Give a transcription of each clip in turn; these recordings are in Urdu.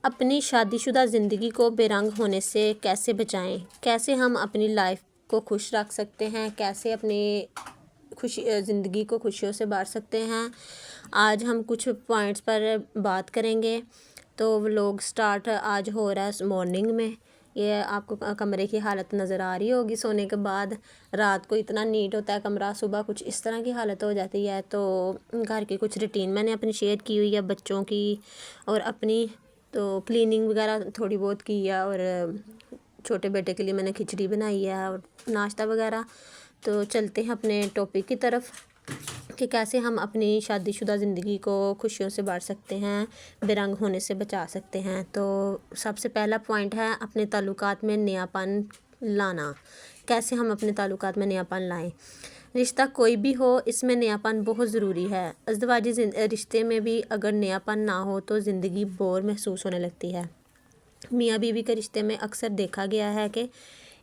اپنی شادی شدہ زندگی کو بے رنگ ہونے سے کیسے بچائیں؟ کیسے ہم اپنی لائف کو خوش رکھ سکتے ہیں؟ کیسے اپنی زندگی کو خوشیوں سے بھر سکتے ہیں؟ آج ہم کچھ پوائنٹس پر بات کریں گے۔ تو ولاگ سٹارٹ آج ہو رہا ہے مارننگ میں۔ یہ آپ کو کمرے کی حالت نظر آ رہی ہوگی۔ سونے کے بعد رات کو اتنا نیٹ ہوتا ہے کمرہ، صبح کچھ اس طرح کی حالت ہو جاتی ہے۔ تو گھر کی کچھ روٹین میں نے اپنی شیئر کی ہوئی ہے، بچوں کی اور اپنی۔ تو کلیننگ وغیرہ تھوڑی بہت کی ہے، اور چھوٹے بیٹے کے لیے میں نے کھچڑی بنائی ہے اور ناشتہ وغیرہ۔ تو چلتے ہیں اپنے ٹاپک کی طرف کہ کیسے ہم اپنی شادی شدہ زندگی کو خوشیوں سے بھر سکتے ہیں، بے رنگ ہونے سے بچا سکتے ہیں۔ تو سب سے پہلا پوائنٹ ہے اپنے تعلقات میں نیا پن لانا۔ کیسے ہم اپنے تعلقات میں نیا پن لائیں؟ رشتہ کوئی بھی ہو، اس میں نیا پن بہت ضروری ہے۔ ازدواجی رشتے میں بھی اگر نیا پن نہ ہو تو زندگی بور محسوس ہونے لگتی ہے۔ میاں بیوی کے رشتے میں اکثر دیکھا گیا ہے کہ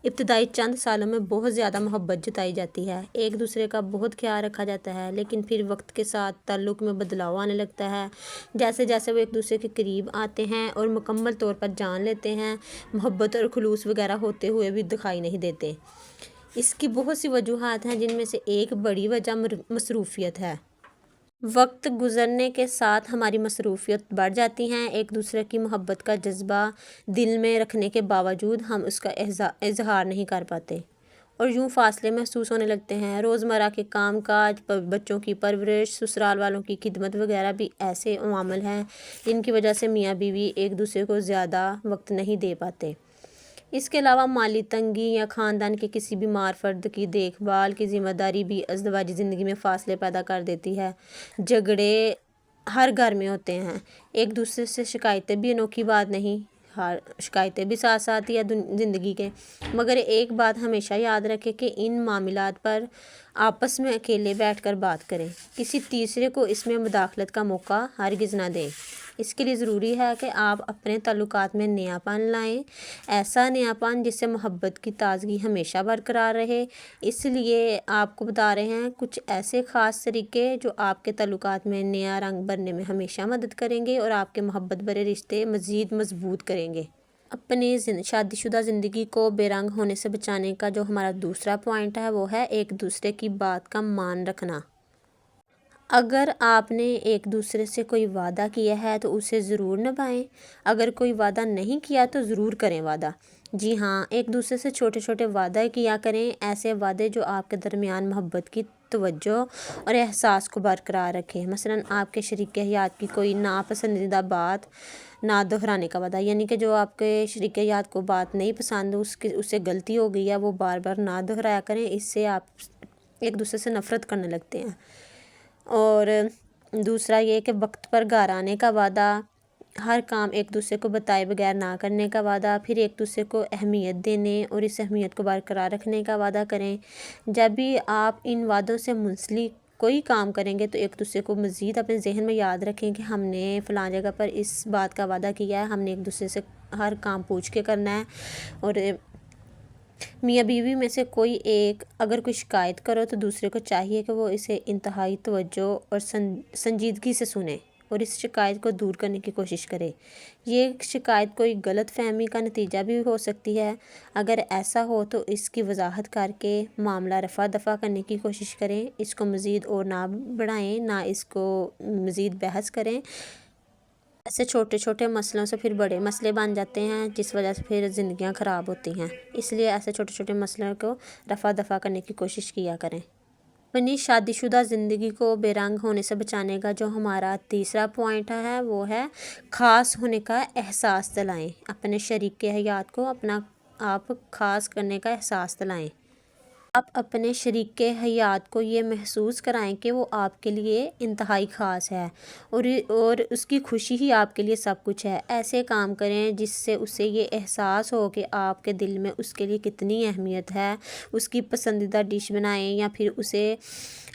ابتدائی چند سالوں میں بہت زیادہ محبت جتائی جاتی ہے، ایک دوسرے کا بہت خیال رکھا جاتا ہے، لیکن پھر وقت کے ساتھ تعلق میں بدلاؤ آنے لگتا ہے۔ جیسے جیسے وہ ایک دوسرے کے قریب آتے ہیں اور مکمل طور پر جان لیتے ہیں، محبت اور خلوص وغیرہ ہوتے ہوئے بھی دکھائی نہیں دیتے۔ اس کی بہت سی وجوہات ہیں، جن میں سے ایک بڑی وجہ مصروفیت ہے۔ وقت گزرنے کے ساتھ ہماری مصروفیت بڑھ جاتی ہیں، ایک دوسرے کی محبت کا جذبہ دل میں رکھنے کے باوجود ہم اس کا اظہار نہیں کر پاتے، اور یوں فاصلے محسوس ہونے لگتے ہیں۔ روزمرہ کے کام کاج، بچوں کی پرورش، سسرال والوں کی خدمت وغیرہ بھی ایسے عوامل ہیں جن کی وجہ سے میاں بیوی ایک دوسرے کو زیادہ وقت نہیں دے پاتے۔ اس کے علاوہ مالی تنگی یا خاندان کے کسی بیمار فرد کی دیکھ بھال کی ذمہ داری بھی ازدواجی زندگی میں فاصلے پیدا کر دیتی ہے۔ جھگڑے ہر گھر میں ہوتے ہیں، ایک دوسرے سے شکایتیں بھی انوکھی بات نہیں، شکایتیں بھی ساتھ ساتھ ہی ہے زندگی کے، مگر ایک بات ہمیشہ یاد رکھیں کہ ان معاملات پر آپس میں اکیلے بیٹھ کر بات کریں، کسی تیسرے کو اس میں مداخلت کا موقع ہرگز نہ دیں۔ اس کے لیے ضروری ہے کہ آپ اپنے تعلقات میں نیا پن لائیں، ایسا نیا پن جس سے محبت کی تازگی ہمیشہ برقرار رہے۔ اس لیے آپ کو بتا رہے ہیں کچھ ایسے خاص طریقے جو آپ کے تعلقات میں نیا رنگ بھرنے میں ہمیشہ مدد کریں گے اور آپ کے محبت بھرے رشتے مزید مضبوط کریں گے۔ اپنی شادی شدہ زندگی کو بے رنگ ہونے سے بچانے کا جو ہمارا دوسرا پوائنٹ ہے وہ ہے ایک دوسرے کی بات کا مان رکھنا۔ اگر آپ نے ایک دوسرے سے کوئی وعدہ کیا ہے تو اسے ضرور نبھائیں، اگر کوئی وعدہ نہیں کیا تو ضرور کریں وعدہ۔ جی ہاں، ایک دوسرے سے چھوٹے چھوٹے وعدے کیا کریں، ایسے وعدے جو آپ کے درمیان محبت کی توجہ اور احساس کو برقرار رکھیں۔ مثلاً آپ کے شریک حیات کی کوئی ناپسندیدہ بات نہ دہرانے کا وعدہ، یعنی کہ جو آپ کے شریک حیات کو بات نہیں پسند، اس سے غلطی ہو گئی ہے، وہ بار بار نہ دہرایا کریں، اس سے آپ ایک دوسرے سے نفرت کرنے لگتے ہیں۔ اور دوسرا یہ کہ وقت پر گھر آنے کا وعدہ، ہر کام ایک دوسرے کو بتائے بغیر نہ کرنے کا وعدہ، پھر ایک دوسرے کو اہمیت دینے اور اس اہمیت کو برقرار رکھنے کا وعدہ کریں۔ جب بھی آپ ان وعدوں سے منسلک کوئی کام کریں گے تو ایک دوسرے کو مزید اپنے ذہن میں یاد رکھیں کہ ہم نے فلاں جگہ پر اس بات کا وعدہ کیا ہے، ہم نے ایک دوسرے سے ہر کام پوچھ کے کرنا ہے۔ اور میاں بیوی میں سے کوئی ایک اگر کوئی شکایت کرو تو دوسرے کو چاہیے کہ وہ اسے انتہائی توجہ اور سنجیدگی سے سنے اور اس شکایت کو دور کرنے کی کوشش کرے۔ یہ شکایت کوئی غلط فہمی کا نتیجہ بھی ہو سکتی ہے، اگر ایسا ہو تو اس کی وضاحت کر کے معاملہ رفع دفع کرنے کی کوشش کریں، اس کو مزید اور نہ بڑھائیں، نہ اس کو مزید بحث کریں۔ ایسے چھوٹے چھوٹے مسئلوں سے پھر بڑے مسئلے بن جاتے ہیں، جس وجہ سے پھر زندگیاں خراب ہوتی ہیں۔ اس لیے ایسے چھوٹے چھوٹے مسئلوں کو رفع دفع کرنے کی کوشش کیا کریں۔ اپنی شادی شدہ زندگی کو بے رنگ ہونے سے بچانے کا جو ہمارا تیسرا پوائنٹ ہے وہ ہے خاص ہونے کا احساس دلائیں۔ اپنے شریک حیات کو اپنا آپ خاص کرنے کا احساس دلائیں۔ آپ اپنے شریک حیات کو یہ محسوس کرائیں کہ وہ آپ کے لیے انتہائی خاص ہے اور اس کی خوشی ہی آپ کے لیے سب کچھ ہے۔ ایسے کام کریں جس سے اسے یہ احساس ہو کہ آپ کے دل میں اس کے لیے کتنی اہمیت ہے۔ اس کی پسندیدہ ڈش بنائیں یا پھر اسے